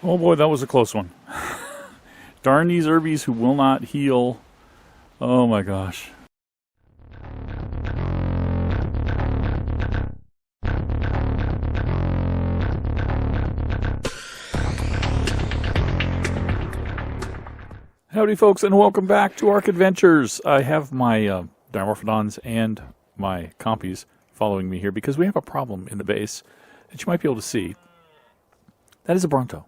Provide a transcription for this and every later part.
Oh boy, that was a close one. Darn these Herbies who will not heal. Oh my gosh. Howdy folks, and welcome back to ARK Adventures. I have my Dimorphodons and my Compies following me here because we have a problem in the base that you might be able to see. That is a Bronto.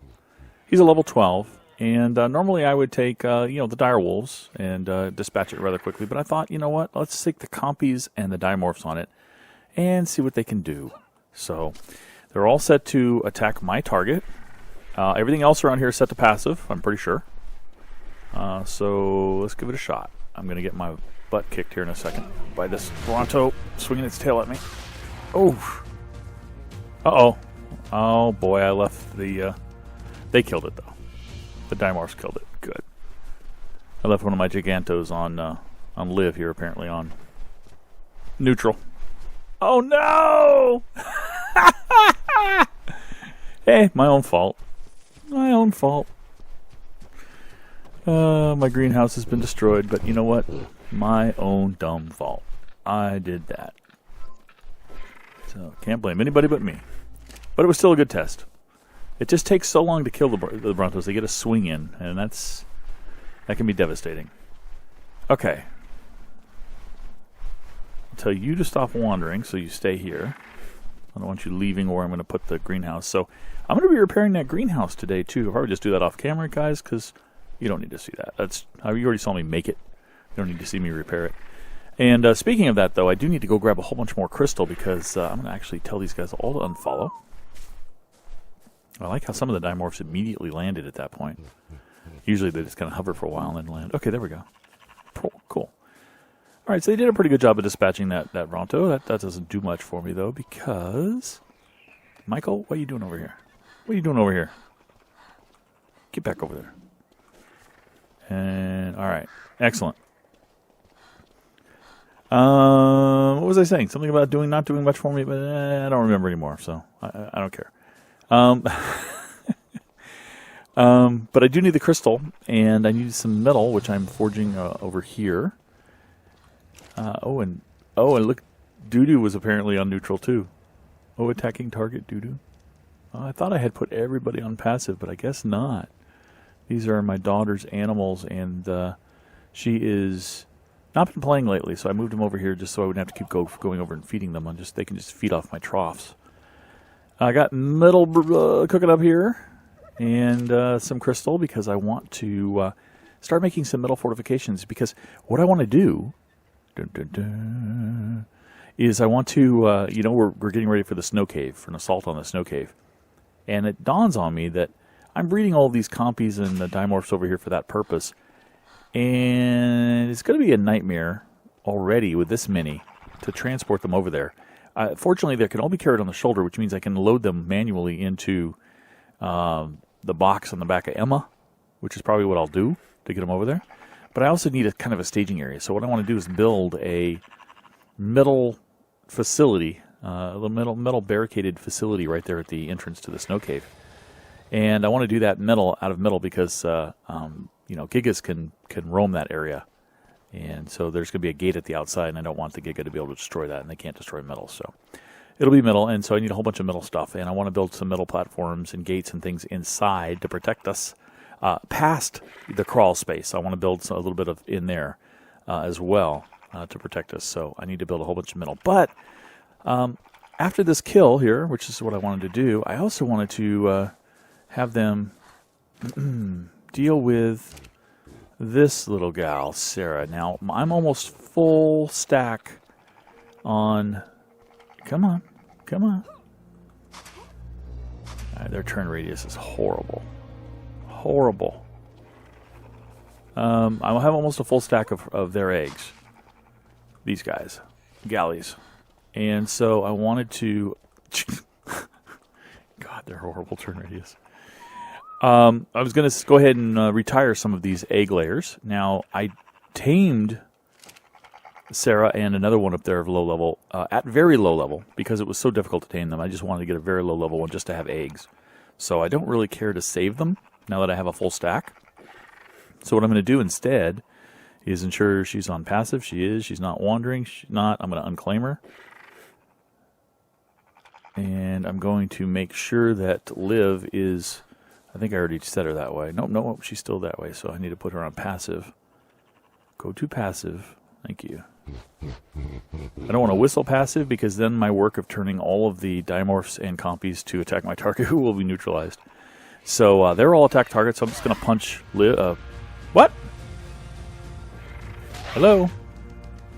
He's a level 12, and normally I would take the dire wolves and dispatch it rather quickly, but I thought, you know what, let's take the Compies and the Dimorphs on it and see what they can do. So they're all set to attack my target. Everything else around here is set to passive, I'm pretty sure. So let's give it a shot. I'm going to get my butt kicked here in a second by this Bronto swinging its tail at me. Oh. Uh-oh. Oh, boy, I left the... They killed it, though. The Dimorphs killed it. Good. I left one of my Gigantos on live here, apparently, on neutral. Oh, no! Hey, my own fault. My own fault. My greenhouse has been destroyed, but you know what? My own dumb fault. I did that. So, can't blame anybody but me. But it was still a good test. It just takes so long to kill the Brontos. They get a swing in, and that can be devastating. Okay. I'll tell you to stop wandering, so you stay here. I don't want you leaving where I'm going to put the greenhouse. So, I'm going to be repairing that greenhouse today, too. I'll probably just do that off camera, guys, because you don't need to see that. You already saw me make it. You don't need to see me repair it. And speaking of that, though, I do need to go grab a whole bunch more crystal because I'm going to actually tell these guys all to unfollow. I like how some of the Dimorphs immediately landed at that point. Usually they just kind of hover for a while and then land. Okay, there we go. Cool. All right, so they did a pretty good job of dispatching that Bronto. That doesn't do much for me, though, because... Michael, what are you doing over here? What are you doing over here? Get back over there. And, all right. Excellent. What was I saying? Something about not doing much for me, but I don't remember anymore, so I don't care. But I do need the crystal, and I need some metal, which I'm forging over here. And look, Doodoo was apparently on neutral too. Oh, attacking target Doodoo. I thought I had put everybody on passive, but I guess not. These are my daughter's animals, and she is not been playing lately, so I moved them over here just so I wouldn't have to keep going over and feeding them. They can just feed off my troughs. I got metal cooking up here, and some crystal because I want to start making some metal fortifications. Because what I want to do is I want to, we're getting ready for the snow cave, for an assault on the snow cave, and it dawns on me that I'm breeding all these Compies and the Dimorphs over here for that purpose, and it's going to be a nightmare already with this many to transport them over there. Fortunately, they can all be carried on the shoulder, which means I can load them manually into the box on the back of Emma, which is probably what I'll do to get them over there. But I also need a kind of a staging area. So what I want to do is build a metal facility, a little metal barricaded facility right there at the entrance to the snow cave. And I want to do that out of metal because Gigas can roam that area. And so there's going to be a gate at the outside, and I don't want the Giga to be able to destroy that, and they can't destroy metal. So it'll be metal, and so I need a whole bunch of metal stuff. And I want to build some metal platforms and gates and things inside to protect us past the crawl space. I want to build a little bit of in there as well to protect us. So I need to build a whole bunch of metal. But after this kill here, which is what I wanted to do, I also wanted to have them deal with this little gal, Sarah. Now, I'm almost full stack on... Come on. Their turn radius is horrible. Horrible. I'll have almost a full stack of their eggs. These guys. Galleys. And so I wanted to... God, they're horrible turn radius. I was going to go ahead and retire some of these egg layers. Now, I tamed Sarah and another one up there of low level, at very low level, because it was so difficult to tame them. I just wanted to get a very low level one just to have eggs. So I don't really care to save them now that I have a full stack. So what I'm going to do instead is ensure she's on passive. She is. She's not wandering. She's not. I'm going to unclaim her. And I'm going to make sure that Liv is... I think I already set her that way. No, she's still that way, so I need to put her on passive. Go to passive. Thank you. I don't want to whistle passive because then my work of turning all of the dimorphs and compies to attack my target will be neutralized. So they're all attack targets, so I'm just going to punch Liv. What? Hello?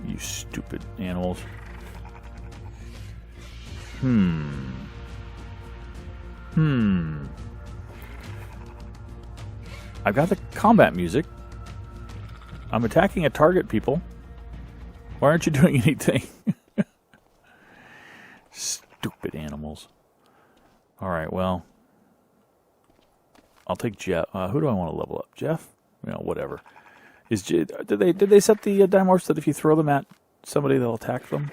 You stupid animals. I've got the combat music. I'm attacking a target, people. Why aren't you doing anything? Stupid animals. Alright, well. I'll take Jeff. Who do I want to level up? Jeff? Whatever. Did they set the dimorphs that if you throw them at somebody, they'll attack them?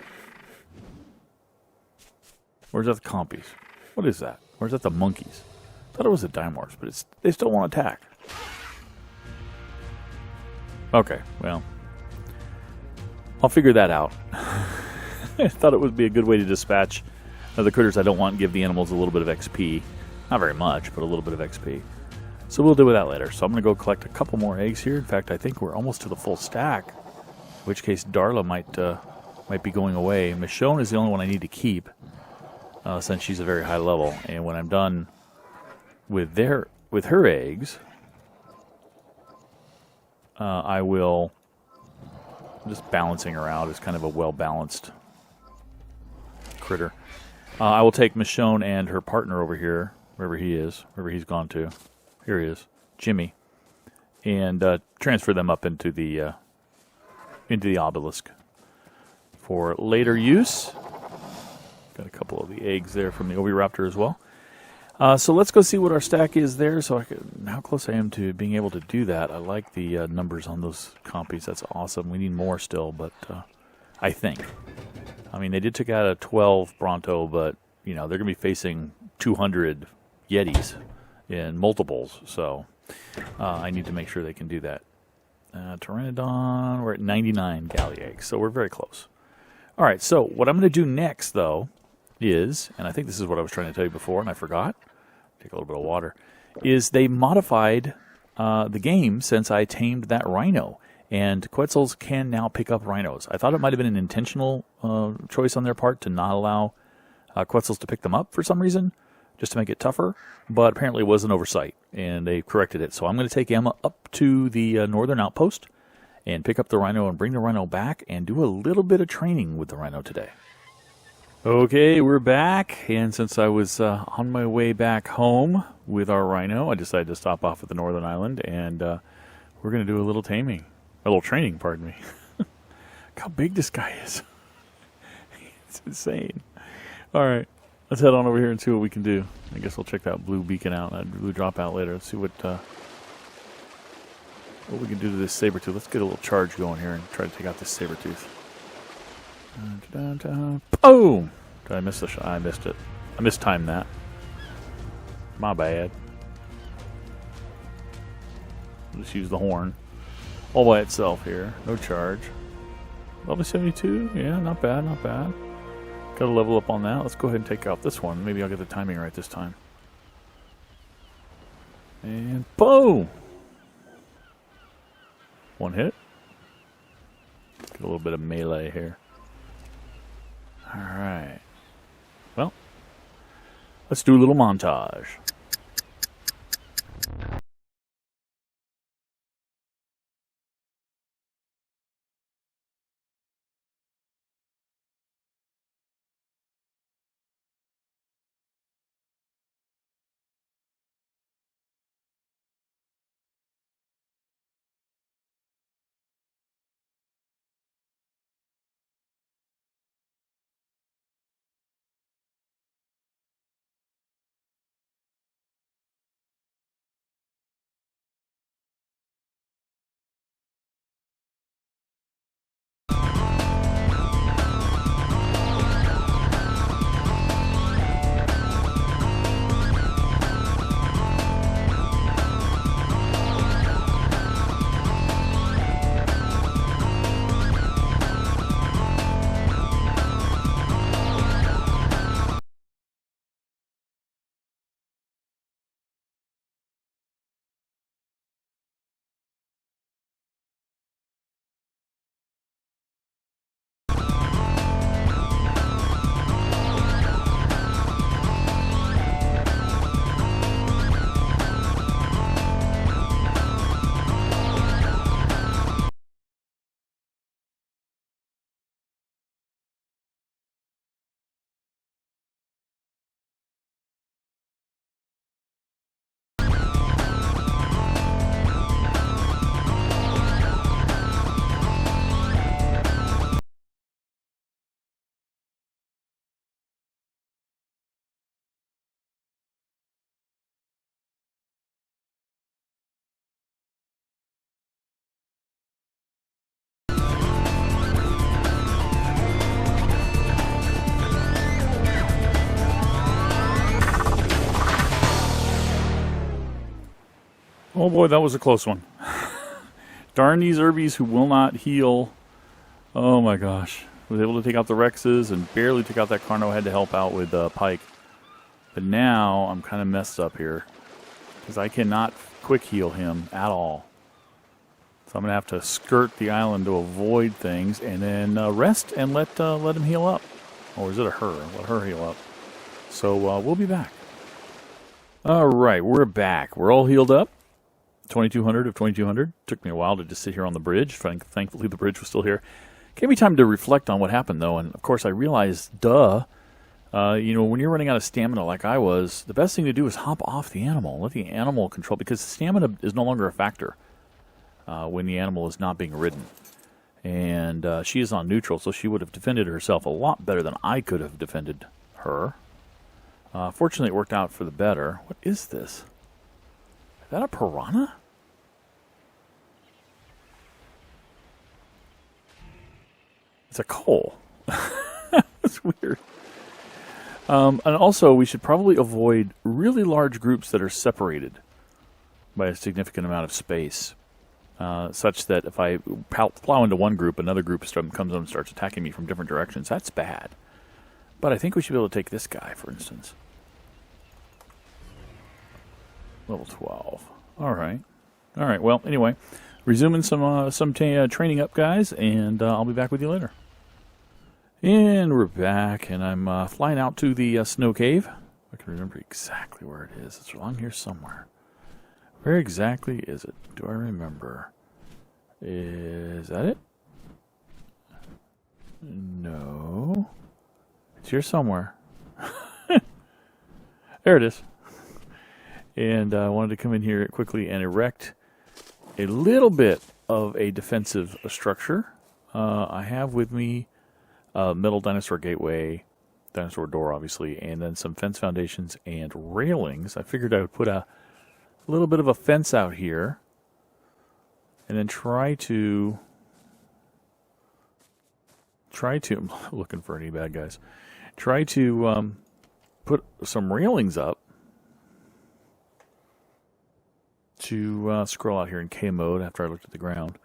Or is that the compies? What is that? Or is that the monkeys? I thought it was the dimorphs, but they still won't attack. Okay, well. I'll figure that out. I thought it would be a good way to dispatch the critters I don't want and give the animals a little bit of XP. Not very much, but a little bit of XP. So we'll deal with that later. So I'm going to go collect a couple more eggs here. In fact, I think we're almost to the full stack. In which case, Darla might be going away. Michonne is the only one I need to keep. Since she's a very high level. And when I'm done with her eggs, I will... just balancing her out as kind of a well-balanced critter. I will take Michonne and her partner over here, wherever he's gone to. Here he is, Jimmy, and transfer them up into the obelisk for later use. Got a couple of the eggs there from the Oviraptor as well. So let's go see what our stack is there. So how close I am to being able to do that. I like the numbers on those compies. That's awesome. We need more still, but I think. I mean, they did take out a 12 Bronto, but they're going to be facing 200 Yetis in multiples. So I need to make sure they can do that. Pteranodon, we're at 99 galley eggs, so we're very close. All right, so what I'm going to do next, though, is, and I think this is what I was trying to tell you before, and I forgot, take a little bit of water, is they modified the game since I tamed that rhino, and Quetzals can now pick up rhinos. I thought it might have been an intentional choice on their part to not allow Quetzals to pick them up for some reason, just to make it tougher, but apparently it was an oversight, and they corrected it. So I'm going to take Emma up to the northern outpost and pick up the rhino and bring the rhino back and do a little bit of training with the rhino today. Okay, we're back, and since I was on my way back home with our rhino, I decided to stop off at the northern island, and we're going to do a little taming. A little training, pardon me. Look how big this guy is. It's insane. All right, let's head on over here and see what we can do. I guess we'll check that blue beacon out, that blue dropout later. Let's see what we can do to this saber-tooth. Let's get a little charge going here and try to take out this saber-tooth. Boom! Did I miss the shot? I missed it. I mistimed that. My bad. Just use the horn. All by itself here. No charge. Level 72? Yeah, not bad, not bad. Got to level up on that. Let's go ahead and take out this one. Maybe I'll get the timing right this time. And boom! One hit. Get a little bit of melee here. Alright. Well, let's do a little montage. Oh boy, that was a close one. Darn these Herbies who will not heal. Oh my gosh. Was able to take out the Rexes and barely took out that Carno. Had to help out with Pike. But now I'm kind of messed up here. Because I cannot quick heal him at all. So I'm going to have to skirt the island to avoid things. And then rest and let him heal up. Or is it a her? Let her heal up. So we'll be back. Alright, we're back. We're all healed up. 2200 of 2200. Took me a while to just sit here on the bridge. Thankfully the bridge was still here. Gave me time to reflect on what happened though, and of course I realized, when you're running out of stamina like I was, the best thing to do is hop off the animal. Let the animal control, because stamina is no longer a factor when the animal is not being ridden. And she is on neutral, so she would have defended herself a lot better than I could have defended her. Fortunately it worked out for the better. What is this? Is that a piranha? It's a coal. That's weird. And also, we should probably avoid really large groups that are separated by a significant amount of space. Such that if I plow into one group, another group comes up and starts attacking me from different directions. That's bad. But I think we should be able to take this guy, for instance. Level 12. All right. Well, anyway, resuming some training up, guys, and I'll be back with you later. And we're back, and I'm flying out to the snow cave. I can remember exactly where it is. It's along here somewhere. Where exactly is it? Do I remember? Is that it? No. It's here somewhere. There it is. And I wanted to come in here quickly and erect a little bit of a defensive structure. I have with me a metal dinosaur gateway, dinosaur door obviously, and then some fence foundations and railings. I figured I would put a little bit of a fence out here and then try to I'm looking for any bad guys. Try to put some railings up to scroll out here in K mode after I looked at the ground.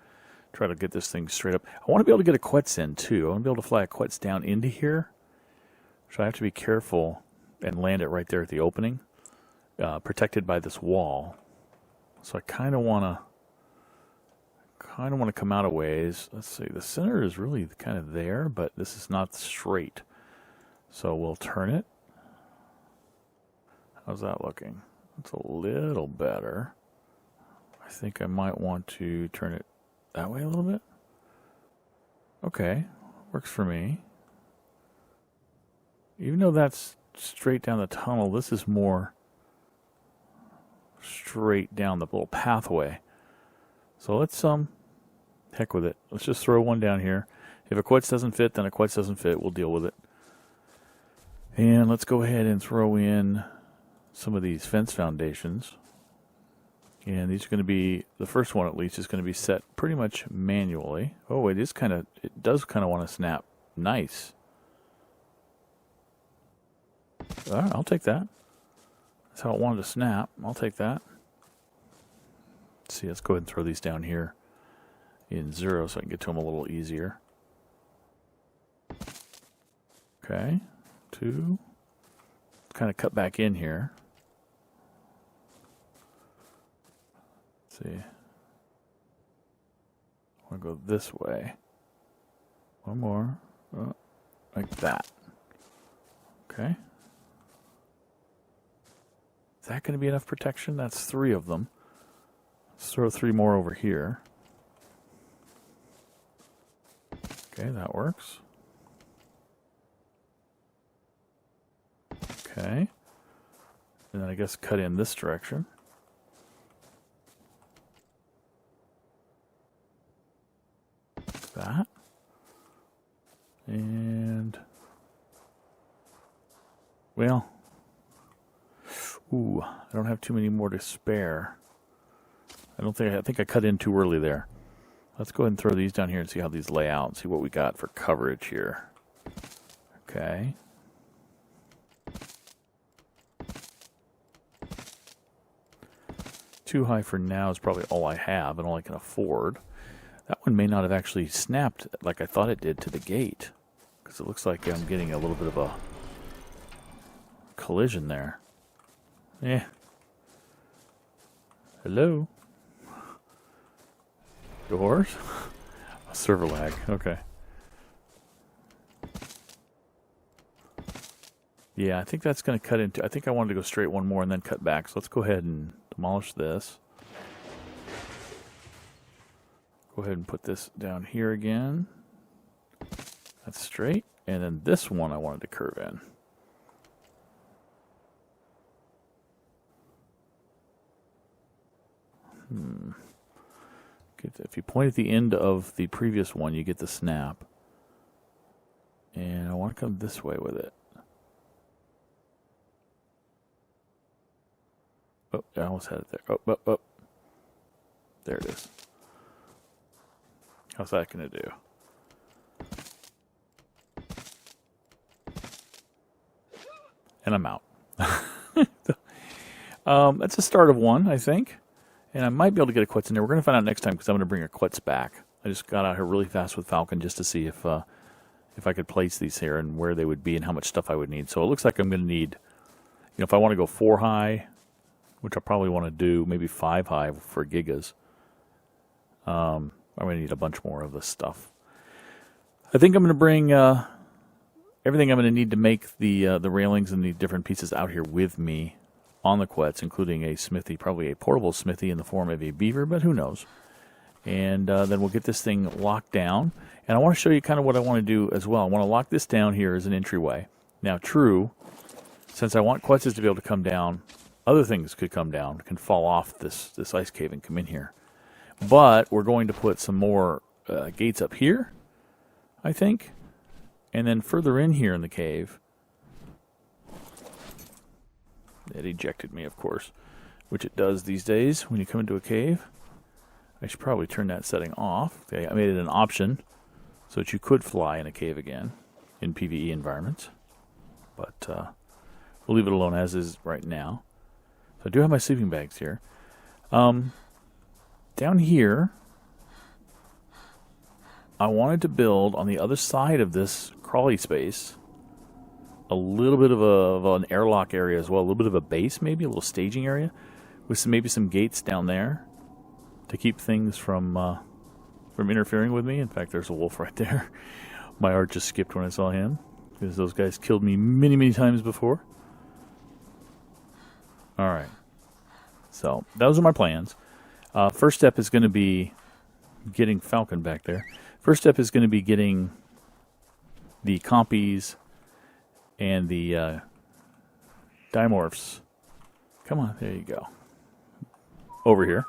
Try to get this thing straight up. I want to be able to get a Quetz in too. I want to be able to fly a Quetz down into here. So I have to be careful and land it right there at the opening, protected by this wall. So I kind of want to come out a ways. Let's see. The center is really kind of there, but this is not straight. So we'll turn it. How's that looking? That's a little better. I think I might want to turn it that way a little bit. Okay, works for me. Even though that's straight down the tunnel, this is more straight down the little pathway. So let's heck with it. Let's just throw one down here. If a Quetz doesn't fit, then a Quetz doesn't fit. We'll deal with it. And let's go ahead and throw in some of these fence foundations. And these are going to be, the first one at least is going to be set pretty much manually. Oh, it does kind of want to snap. Nice. All right, I'll take that. That's how it wanted to snap. I'll take that. Let's see, let's go ahead and throw these down here in 0 so I can get to them a little easier. Okay, 2. Kind of cut back in here. See, I want to go this way. One more, like that. Okay. Is that going to be enough protection? That's 3 of them. Let's throw 3 more over here. Okay, that works. Okay. And then I guess cut in this direction. That. And well, ooh, I don't have too many more to spare. I think I cut in too early there. Let's go ahead and throw these down here and see how these lay out and see what we got for coverage here. Okay. Too high for now is probably all I have and all I can afford. That one may not have actually snapped like I thought it did to the gate, because it looks like I'm getting a little bit of a collision there. Hello? Doors? Server lag. Okay. Yeah, I think that's going to cut into... I think I wanted to go straight one more and then cut back. So let's go ahead and demolish this. Go ahead and put this down here again. That's straight. And then this one I wanted to curve in. If you point at the end of the previous one, you get the snap. And I want to come this way with it. Oh, I almost had it there. Oh. There it is. How's that going to do? And I'm out. That's a start of one, I think. And I might be able to get a Quetz in there. We're going to find out next time because I'm going to bring a Quetz back. I just got out here really fast with Falcon just to see if I could place these here and where they would be and how much stuff I would need. So it looks like I'm going to need, if I want to go 4 high, which I probably want to do, maybe 5 high for gigas. I'm going to need a bunch more of this stuff. I think I'm going to bring everything I'm going to need to make the railings and the different pieces out here with me on the Quetz, including a smithy, probably a portable smithy in the form of a beaver, but who knows. And then we'll get this thing locked down. And I want to show you kind of what I want to do as well. I want to lock this down here as an entryway. Now, true, since I want Quetzes to be able to come down, other things could come down, can fall off this ice cave and come in here. But we're going to put some more gates up here, I think. And then further in here in the cave, it ejected me, of course, which it does these days when you come into a cave. I should probably turn that setting off. Okay, I made it an option so that you could fly in a cave again in PvE environments. But we'll leave it alone as is right now. So I do have my sleeping bags here. Down here, I wanted to build on the other side of this crawly space a little bit of an airlock area as well, a little bit of a base, maybe a little staging area with maybe some gates down there to keep things from interfering with me. In fact, there's a wolf right there. My heart just skipped when I saw him because those guys killed me many, many times before. All right, so those are my plans. First step is going to be getting Falcon back there. First step is going to be getting the compies and the dimorphs. Come on, there you go. Over here.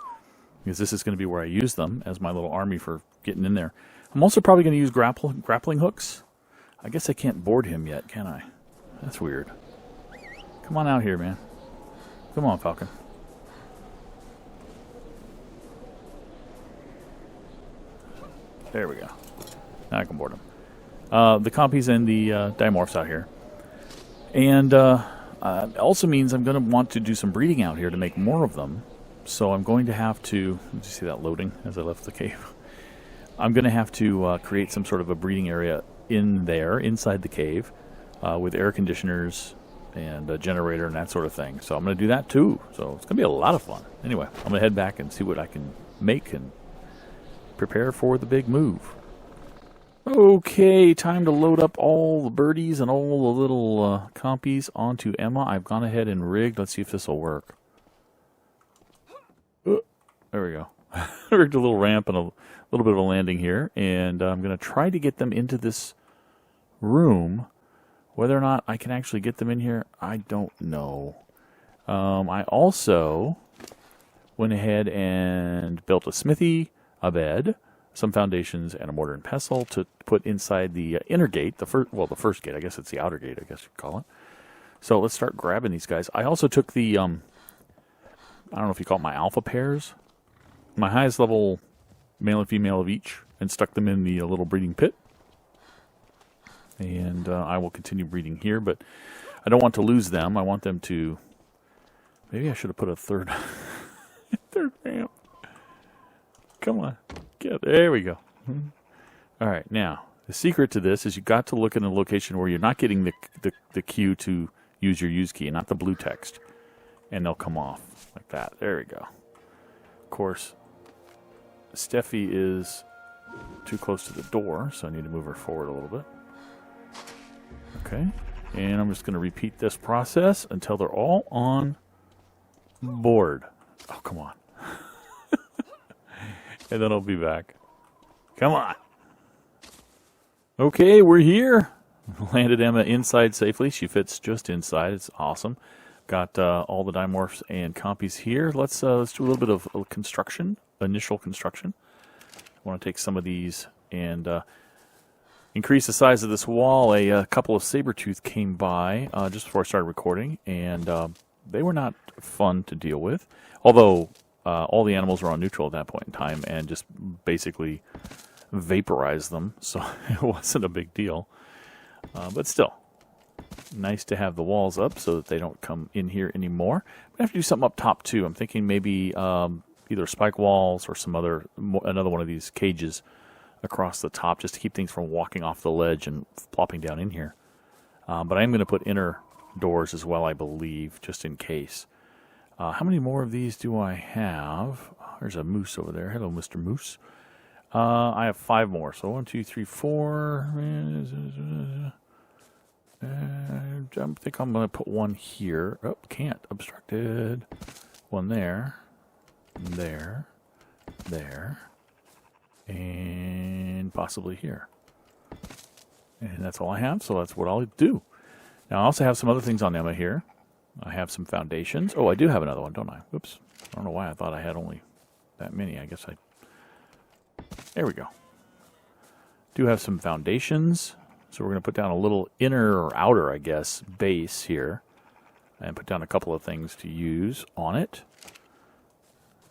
Because this is going to be where I use them as my little army for getting in there. I'm also probably going to use grappling hooks. I guess I can't board him yet, can I? That's weird. Come on out here, man. Come on, Falcon. There we go. Now I can board him. The compies and the dimorphs out here. And it also means I'm going to want to do some breeding out here to make more of them. So I'm going to have to... Did you see that loading as I left the cave? I'm going to have to create some sort of a breeding area in there, inside the cave, with air conditioners and a generator and that sort of thing. So I'm going to do that too. So it's going to be a lot of fun. Anyway, I'm going to head back and see what I can make and prepare for the big move. Okay, time to load up all the birdies and all the little compies onto Emma. I've gone ahead and rigged. Let's see if this will work. There we go. Rigged a little ramp and a little bit of a landing here. And I'm going to try to get them into this room. Whether or not I can actually get them in here, I don't know. I also went ahead and built a smithy, a bed, some foundations, and a mortar and pestle to put inside the inner gate. The first gate. I guess it's the outer gate, I guess you'd call it. So let's start grabbing these guys. I also took the, I don't know if you call it my alpha pairs, my highest level male and female of each, and stuck them in the little breeding pit. And I will continue breeding here, but I don't want to lose them. I want them to... Maybe I should have put a third Come on. There we go. All right, now, the secret to this is you got to look in a location where you're not getting the cue to use your use key, not the blue text. And they'll come off like that. There we go. Of course, Steffi is too close to the door, so I need to move her forward a little bit. Okay, and I'm just going to repeat this process until they're all on board. Oh, come on. And then I'll be back. Come on. Okay, we're here. Landed Emma inside safely. She fits just inside. It's awesome. Got all the dimorphs and compies here. Let's do a little bit of construction, initial construction. I want to take some of these and increase the size of this wall. A couple of saber-tooth came by just before I started recording, and they were not fun to deal with. Although all the animals were on neutral at that point in time and just basically vaporized them, so it wasn't a big deal. But still, nice to have the walls up so that they don't come in here anymore. I have to do something up top too. I'm thinking maybe either spike walls or another one of these cages across the top just to keep things from walking off the ledge and plopping down in here. But I am going to put inner doors as well, I believe, just in case. How many more of these do I have? There's a moose over there. Hello, Mr. Moose. I have 5 more. So 1, 2, 3, 4. I think I'm going to put one here. Oh, can't. Obstructed. One there. There. There. And possibly here. And that's all I have, so that's what I'll do. Now, I also have some other things on Emma here. I have some foundations. Oh, I do have another one, don't I? Whoops. I don't know why I thought I had only that many. I guess I... There we go. Do have some foundations. So we're going to put down a little inner or outer, I guess, base here. And put down a couple of things to use on it.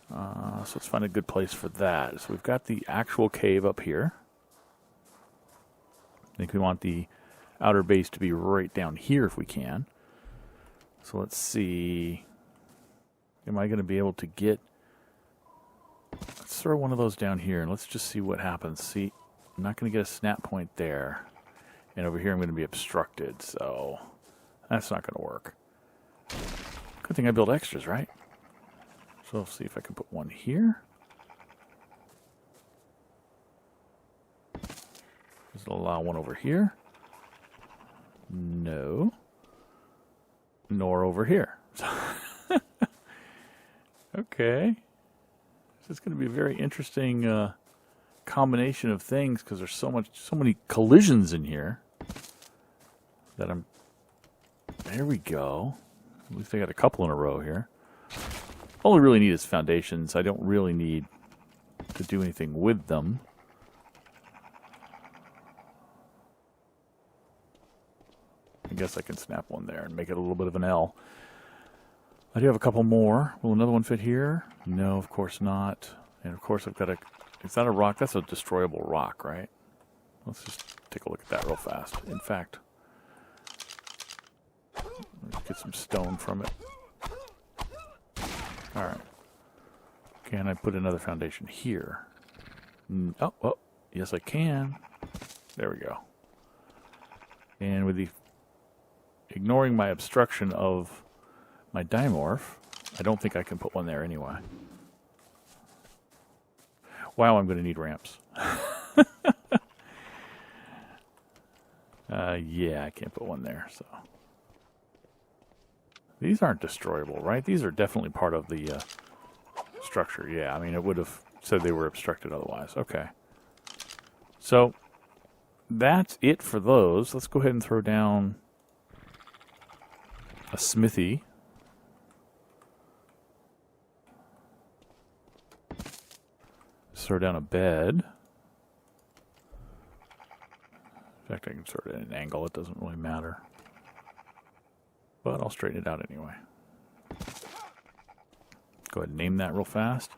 So let's find a good place for that. So we've got the actual cave up here. I think we want the outer base to be right down here if we can. So let's see. Am I going to be able to get... Let's throw one of those down here and let's just see what happens. See, I'm not going to get a snap point there. And over here I'm going to be obstructed, so that's not going to work. Good thing I built extras, right? So let's see if I can put one here. Does it allow one over here? No. Nor over here. Okay. This is going to be a very interesting combination of things because there's so many collisions in here that I'm... There we go. At least I got a couple in a row here. All I really need is foundations. I don't really need to do anything with them. I guess I can snap one there and make it a little bit of an L. I do have a couple more. Will another one fit here? No, of course not. And of course I've got a... Is that a rock? That's a destroyable rock, right? Let's just take a look at that real fast. In fact, let's get some stone from it. Alright. Can I put another foundation here? Oh, yes I can. There we go. And with the... Ignoring my obstruction of my dimorph, I don't think I can put one there anyway. Wow, I'm going to need ramps. Yeah, I can't put one there, so... These aren't destroyable, right? These are definitely part of the structure. Yeah, I mean, it would have said they were obstructed otherwise. Okay. So, that's it for those. Let's go ahead and throw down a smithy. Throw down a bed. In fact, I can sort it at an angle. It doesn't really matter. But I'll straighten it out anyway. Go ahead and name that real fast.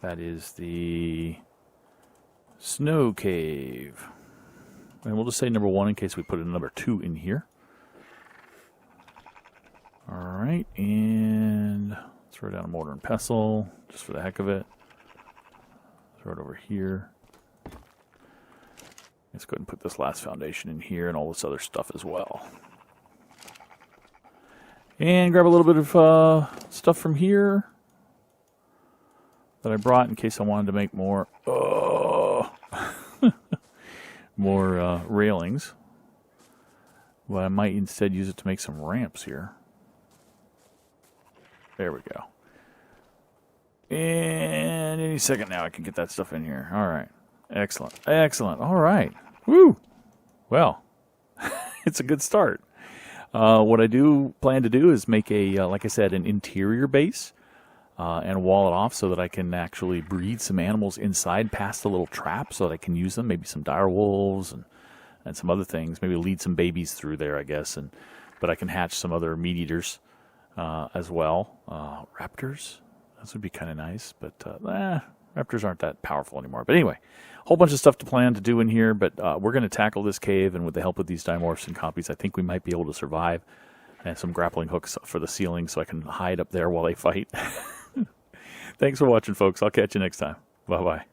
That is the Snow Cave. And we'll just say number 1 in case we put a number 2 in here. Alright, and throw down a mortar and pestle just for the heck of it. Throw it over here. Let's go ahead and put this last foundation in here and all this other stuff as well. And grab a little bit of stuff from here that I brought in case I wanted to make more more railings. But I might instead use it to make some ramps here. There we go. And any second now I can get that stuff in here. All right. Excellent. Excellent. All right. Woo! Well, it's a good start. What I do plan to do is make a, like I said, an interior base and wall it off so that I can actually breed some animals inside past the little trap so that I can use them. Maybe some dire wolves and some other things. Maybe lead some babies through there, I guess. But I can hatch some other meat eaters as well. Raptors. This would be kind of nice, but raptors aren't that powerful anymore. But anyway, a whole bunch of stuff to plan to do in here, but we're going to tackle this cave, and with the help of these dimorphs and copies, I think we might be able to survive. And some grappling hooks for the ceiling so I can hide up there while they fight. Thanks for watching, folks. I'll catch you next time. Bye-bye.